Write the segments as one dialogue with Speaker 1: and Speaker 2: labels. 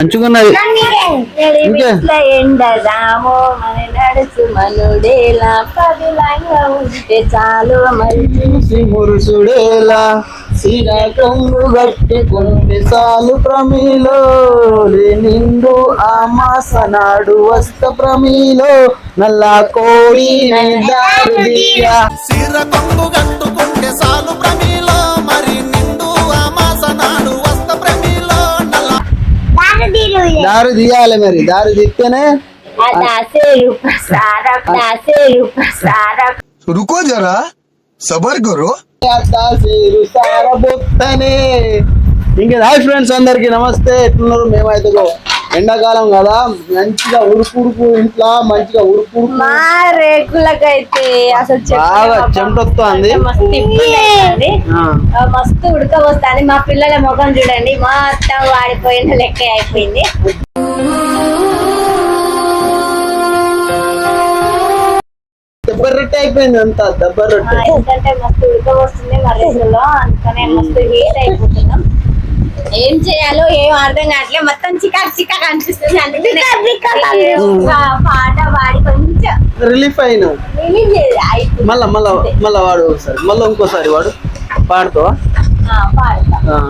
Speaker 1: మంచిగున్నది.
Speaker 2: ఎండదామో మన నడుచు మనుడేలా పదిలంగా ఉంటే చాలు
Speaker 1: మురుసుడేలా సిరకంగు గట్టుకుంటే చాలు ప్రమీలో నిండు ఆ మాసనాడు వస్త ప్రమీలో నల్ల కోడి
Speaker 3: సిరకంగు గట్టుకుంటే చాలు ప్రమీలో మరి నిండు ఆ మాసనాడు వస్త ప్రమీలో
Speaker 1: దారు తీయాలి. మరి దారు తీస్తేనే
Speaker 3: रुको जरा सबर करो.
Speaker 1: ఇంకా హాయ్ ఫ్రెండ్స్, అందరికి నమస్తే. ఎట్లున్నారు? మేమైతే ఎండాకాలం కదా, మంచిగా ఉడుకు ఇంట్లో మంచిగా ఉడుకు
Speaker 2: రేకులకైతే అసలు
Speaker 1: బాగా చెమటొస్తుంది,
Speaker 2: మస్తు ఉడకపోతుంది. మా పిల్లల ముఖం చూడండి, మొత్తం వాడిపోయిన లెక్క అయిపోయింది.
Speaker 1: దెబ్బరొట్టె అయిపోయింది అంతా, దెబ్బరొట్టె.
Speaker 2: ఎందుకంటే మస్తు ఉడకపోస్తుంది మా రేసులో, అందుకనే మస్తు హీట్ అయిపోతున్నాం. ఏం చేయాలో ఏం అర్థం కావట్లేదు, మొత్తం చికాకు చికాకు అనిపిస్తుంది. అందుకనే పాట పాడి కొంచెం
Speaker 1: రిలీఫ్ అయినా. మళ్ళా వాడు ఒకసారి, మళ్ళీ ఇంకోసారి వాడు పాడుతావా?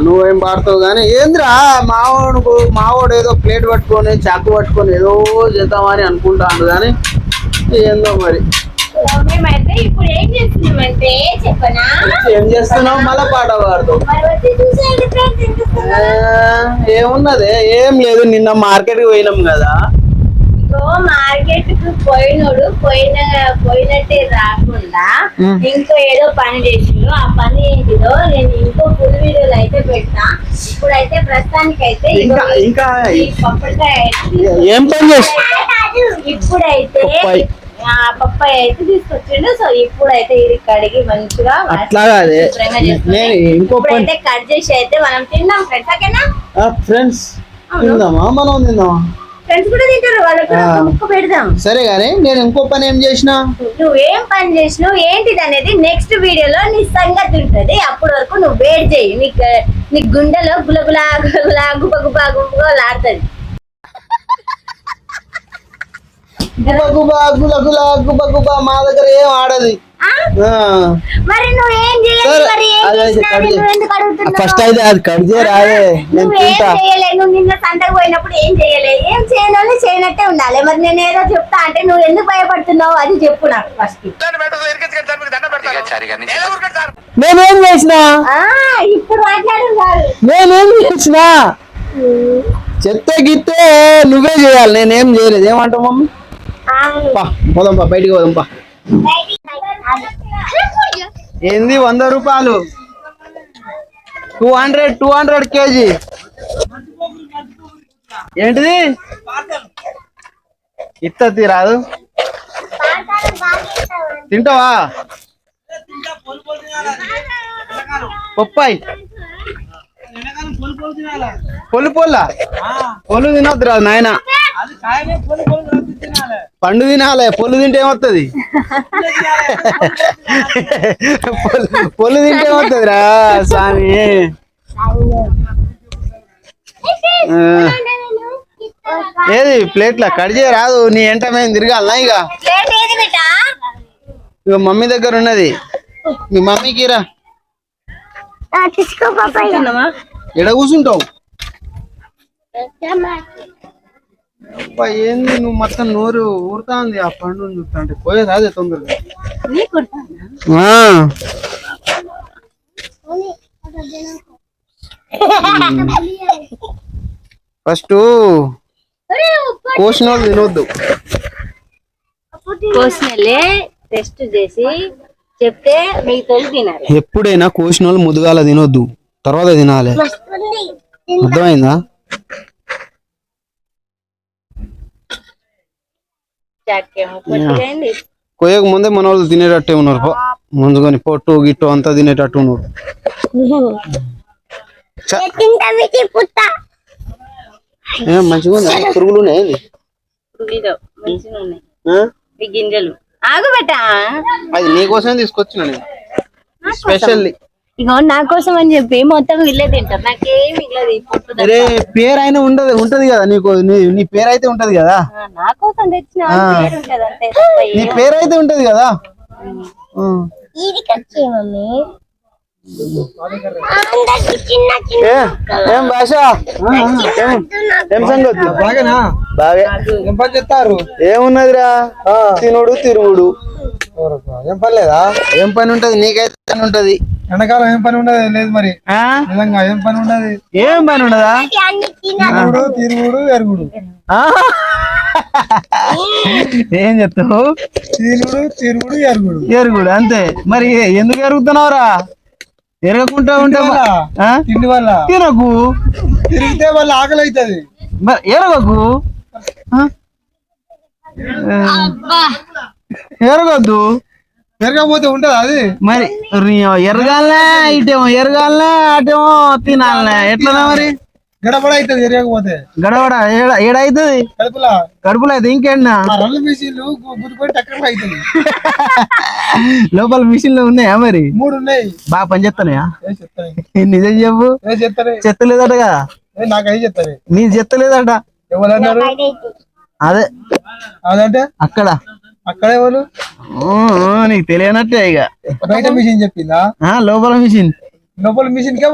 Speaker 1: నువ్వేం పాడతావు కానీ ఏంద్రా మావాడు ఏదో ప్లేట్ పట్టుకొని చాకు పట్టుకొని ఏదో చేద్దామని అనుకుంటాను కానీ ఏందో మరి.
Speaker 2: మేమైతే ఇప్పుడు ఏం చేస్తున్నామంటే చెప్పనా,
Speaker 1: ఏం చేస్తున్నావు? మళ్ళా పాట పాడతావు. ఏమున్నదే? ఏం లేదు, నిన్న మార్కెట్ కి పోయినాం కదా.
Speaker 2: మార్కెట్ కు పోయినట్టే రాకుండా ఇంకో ఏదో పని చేసిండు. ఆ పని ఏంటిదో నేను ఇంకో ఫుల్ వీడియోలు అయితే పెడతా. ఇప్పుడైతే ప్రస్తుతానికి అయితే
Speaker 1: ఇంకా
Speaker 2: పప్పకాయ
Speaker 1: ఏం పని చేసి
Speaker 2: ఇప్పుడైతే పప్పాయ అయితే తీసుకొచ్చిండు. సో ఇప్పుడైతే ఇది కడిగి మంచిగా
Speaker 1: అట్లాగా
Speaker 2: ఇప్పుడైతే కట్ చేసి అయితే మనం తిందాం ఫ్రెండ్స్. ఓకేనా
Speaker 1: ఫ్రెండ్స్? తిందామా? మనం తిందామా?
Speaker 2: ఫ్రెండ్స్ కూడా తింటారు, వాళ్ళకి ముక్క పెడదాం.
Speaker 1: సరే గానీ నేను ఇంకో పని ఏం చేసినా,
Speaker 2: నువ్వేం పని చేసినావు ఏంటిది అనేది నెక్స్ట్ వీడియోలో నీ సంగతి ఉంటది. అప్పటి వరకు నువ్వు వెయిట్ చేయి. నీ గుండెలో గులగులా గులగులా గుబ గుబా గుబలాడుతుంది.
Speaker 1: గుబగుబా మా దగ్గర ఏం ఆడది.
Speaker 2: మరి నువ్వేం
Speaker 1: ఫస్ట్ అయితే అది కట్ చేయరాదే, నేను తింటా.
Speaker 2: నువ్వు నిన్న సంతకు పోయినప్పుడు ఏం చేయలే, ఏం చేయను చేయనట్టే ఉండాలి. మరి నేను ఏదో చెప్తా అంటే నువ్వు ఎందుకు భయపడుతున్నావు అది చెప్పు నాకు ఫస్ట్.
Speaker 1: నేనేం చేసినా?
Speaker 2: ఇప్పుడు మాట్లాడు.
Speaker 1: నేనేం చేసినా చెప్తే గిత్తే నువ్వే చేయాలి, నేనేం చేయలేదు. ఏమంటావు మమ్మీ? పోదాంపా, బయటికి పోదాంపా. ఏంది 100 రూపాయలు? 200 కేజీ ఏంటిది? ఇత్తది రాదు, తింటావా? పప్పాయి పొల్లు తినొద్దు రాదు నాయన, పండు తినాలి. పొల్లు తింటే ఏమవుతుంది? పొల్లు తింటే ఏమవుతుంది రా స్వామి? ఏది ప్లేట్లా కట్ చేయ రాదు? నీ ఎంట మేము తిరగాలనా? ఇక మమ్మీ దగ్గర ఉన్నది, మీ మమ్మీకి రా. ఎడ కూర్చుంటావు? ఏంది నువ్వు మొత్తం నోరు ఊరుతా ఉంది ఆ పండు చూస్తా అంటే. పోయేది అదే తొందరగా. ఫస్ట్ కోసిన వాళ్ళు తినొద్దు,
Speaker 2: కోసినలే టెస్ట్ చేసి చెప్తే మిగతా తినాలి.
Speaker 1: ఎప్పుడైనా కోసిన వాళ్ళు ముదుగాల తినొద్దు, తర్వాత తినాలి. అర్థమైందా? కోయక ముందే మన వాళ్ళు తినేటట్టే ఉన్నారు, ముందుకొని పొట్టు గిట్టు అంతా తినేటట్టు ఉన్నారు. మంచిగా ఉంది. పురుగులు ఉన్నాయి,
Speaker 2: గింజలు ఆగు బెట్ట.
Speaker 1: అది నీకోసమే తీసుకొచ్చిన నేను స్పెషల్లీ.
Speaker 2: ఇగో నా కోసం అని చెప్పి మొత్తం వీళ్ళే తింటారు, నాకేం మిగలదు ఈ పొట్టు తప్ప.
Speaker 1: అరే పేరు అయినా ఉంటది కదా నీకు, నీ పేరు అయితే ఉంటది కదా,
Speaker 2: నా కోసం తెచ్చిన పేరు ఉంటది అంతే తప్ప
Speaker 1: నీ పేరు అయితే ఉంటది కదా.
Speaker 2: ఇది కచ్చి మమ్మీ.
Speaker 1: ఏం భాష, ఏం సంగతి? బాగా ఏం పని చేస్తారు? ఏమున్నదిరా, తినుడు తిరుగుడు. ఏం పని లేదా? ఏం పని ఉంటది నీకైతే పని ఉంటది.
Speaker 4: ఎండాకాలం ఏం పని ఉండదు లేదు మరి, నిజంగా ఏం పని ఉండదు.
Speaker 1: ఏం పని ఉండదా?
Speaker 4: తిరుగుడు ఎరుగుడు.
Speaker 1: ఏం చెప్తావు?
Speaker 4: తిరుగుడు ఎరుగుడు
Speaker 1: ఎరుగుడు అంతే. మరి ఎందుకు ఎరుగుతున్నావురా? ఎరగకుండా ఉంటే
Speaker 4: తిండి వల్ల
Speaker 1: తినకు,
Speaker 4: తిరిగితే వాళ్ళ ఆకలి అవుతుంది.
Speaker 1: మరి ఎరగకు, ఎరగొద్దు.
Speaker 4: పెరగకపోతే ఉంటది అది.
Speaker 1: మరి ఎరగాలనే, ఇటేమో ఎరగాలనే, అటేమో తినాలనే, ఎట్లనా మరి?
Speaker 4: గడబడ అవుతుంది ఎరగకపోతే.
Speaker 1: గడబడ ఏడైతుంది
Speaker 4: కడుపులా
Speaker 1: కడుపులో అయితే ఇంకేనా?
Speaker 4: రెండు మిషన్లు గుద్దుకొని టక్కర అవుతుంది.
Speaker 1: లోపల మిషన్లు ఉన్నాయా మరి?
Speaker 4: 3 ఉన్నాయి.
Speaker 1: బాగా పని చేస్తానయా?
Speaker 4: చెప్తాయి
Speaker 1: నిజం చెప్పు.
Speaker 4: చెప్తారే
Speaker 1: చెత్తలేదట కదా?
Speaker 4: నాకు అవి చెప్తారే.
Speaker 1: నీ చెత్తలేదట.
Speaker 4: ఎవరన్నారు?
Speaker 1: అదే
Speaker 4: అదంటే
Speaker 1: అక్కడ
Speaker 4: అక్కడ ఎవరు?
Speaker 1: నీకు తెలియనట్టే ఇక.
Speaker 4: బయట మిషన్ చెప్పిందా?
Speaker 1: లోపల మిషన్.
Speaker 4: లోపల మిషన్ కే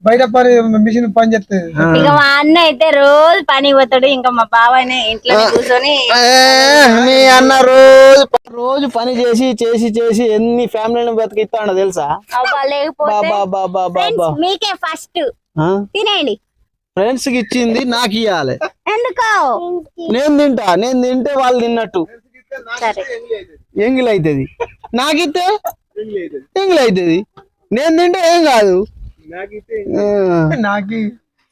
Speaker 4: బయట మిషన్ పని చేస్తుంది.
Speaker 2: ఇక మా అన్న అయితే రోజు పని పోతాడు, ఇంకా మా బాబాయ్ ఇంట్లో కూర్చొని.
Speaker 1: మీ అన్న రోజు పని చేసి చేసి చేసి ఎన్ని ఫ్యామిలీని బతికిస్తాడో తెలుసా?
Speaker 2: లేకపోతే మీకే ఫస్ట్ తినేయండి.
Speaker 1: ఫ్రెండ్స్ కి ఇచ్చింది నాకు ఇయ్యాలి.
Speaker 2: ఎందుకో
Speaker 1: నేను తింటే వాళ్ళు తిన్నట్టు ఎంగిల్ అవుతుంది. నాకిస్తే ఎంగిల్ అవుతుంది. నేను తింటే ఏం కాదు.
Speaker 4: నాకు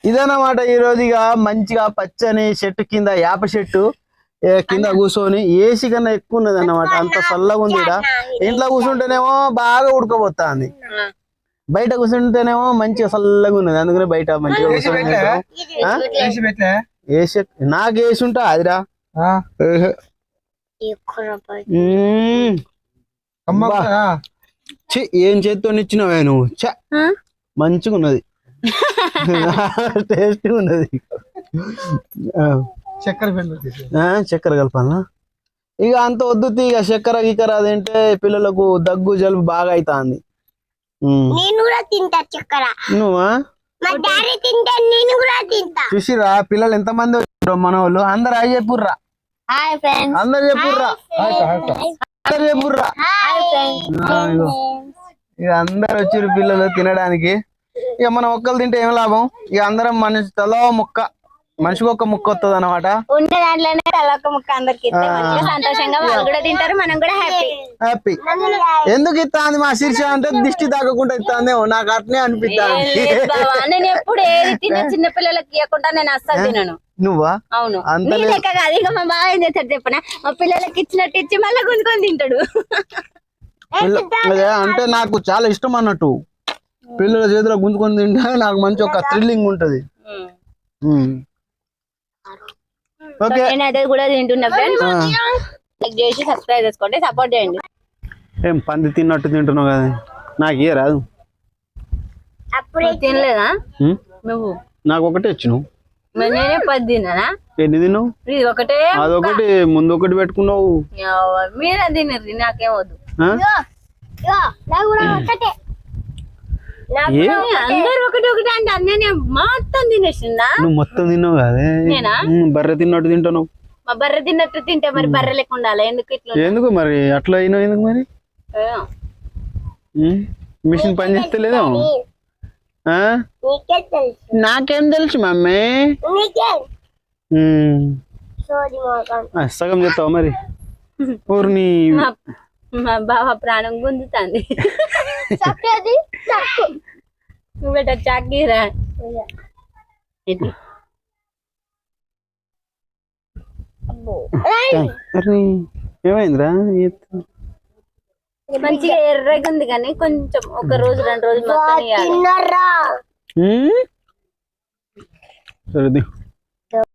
Speaker 1: ఇదన్నమాట ఈ రోజు. ఇక మంచిగా పచ్చని చెట్టు కింద, యాప చెట్టు కింద కూర్చొని, ఏసీ కన్నా ఎక్కువ ఉన్నది అన్నమాట. అంత చల్లగా ఉంది. ఇంట్లో కూర్చుంటేనేమో బాగా ఉడకపోతుంది, బయట కూర్చుంటేనేమో మంచిగా చల్లగా ఉన్నది. అందుకని బయట మంచిగా కూర్చొని నాకు వేసి ఉంటా అదిరా. ఏం చేత్తో ఇచ్చినవే నువ్వు? మంచిగా ఉన్నది, టేస్ట్ ఉన్నది. చక్కెర కలపాలనా? ఇక అంత వద్దు. ఇక చక్కెర గిక్కర అదేంటే పిల్లలకు దగ్గు జలుబు బాగా అవుతుంది.
Speaker 2: నేను కూడా తింటా చక్కెర.
Speaker 1: నువ్వా? చూసిరా పిల్లలు ఎంత మంది వచ్చారు మన వాళ్ళు. అందరు అయి చెప్పుర్రా, అందరు చెప్పుర్రా, అందరు చెప్పుర్రా. ఇక అందరు వచ్చారు పిల్లలు తినడానికి. ఇక మనం ఒక్కరు తింటే ఏం లాభం? ఇక అందరం మనిషి తలో ముక్క, మనిషికి ఒక ముక్క వస్తుంది అనమాట.
Speaker 2: ఉన్న దాంట్లోనే తలొక్క ముక్క అందరికి సంతోషంగా వాళ్ళు కూడా తింటారు, మనం కూడా హ్యాపీ.
Speaker 1: ఎందుకు ఇస్తాంది మా శీర్ష అంటే దిష్టి తాగకుండా ఇస్తాందేమో, నాకు అట్నే అనిపిస్తుంది.
Speaker 2: నేను ఎప్పుడు ఏది తిన్న చిన్న పిల్లలకి ఇవ్వకుండా నేను అస్సలు తినను.
Speaker 1: నువ్వా?
Speaker 2: అవును, నీ లెక్క కాదు. ఇక మా బాగా ఏం చేస్తాడు చెప్పనా, మా పిల్లలకి ఇచ్చినట్టు ఇచ్చి మళ్ళీ గుంజుకొని తింటాడు.
Speaker 1: అంటే నాకు చాలా ఇష్టం అన్నట్టు. పిల్లల చేతిలో గుంజుకొని తింటే నాకు మంచి ఒక థ్రిల్లింగ్ ఉంటది.
Speaker 2: నేనైతే కూడా తింటున్నా ఫ్రెండ్స్. లైక్ చేసి సబ్స్క్రైబ్ చేసుకోండి, సపోర్ట్ చేయండి.
Speaker 1: ఏం పంది తిన్నట్టు తింటున్నావు కదా, నాకు ఏ రాదు.
Speaker 2: అప్పుడు తినలేదా నువ్వు?
Speaker 1: నాకు ఒకటే ఇచ్చినావు.
Speaker 2: నేనే 10 తిన్నానా?
Speaker 1: ఎన్ని తిన్నావు?
Speaker 2: ఇది ఒకటే.
Speaker 1: అదొకటి ముందు ఒకటి పెట్టుకున్నావు.
Speaker 2: మీరే తినరు, నాకేం వద్దు. అందరు ఒకటి ఒకటి అంటే అన్నీ మొత్తం తినేసిందా?
Speaker 1: నువ్వు మొత్తం తిన్నావు కదే.
Speaker 2: నేనా?
Speaker 1: బర్రె తిన్నట్టు తింటావు.
Speaker 2: మా బర్రె తిన్నట్టు తింటే మరి బర్రె లెక్క ఉండాలి. ఎందుకు ఇట్లా?
Speaker 1: ఎందుకు మరి అట్లా అయినావు? ఎందుకు మరి? మిషన్ పని చేస్తలేదేమో. నాకేం తెలుసు మమ్మీ. సగం చెప్తావా మరి? ఊరిని
Speaker 2: మా బావ ప్రాణం గుంజుతుంది. బేట చాకీరా
Speaker 1: ఏమైందిరా?
Speaker 2: మంచిగా ఎర్రగా ఉంది కానీ కొంచెం ఒక రోజు 2 రోజులు మొత్తం
Speaker 1: సరే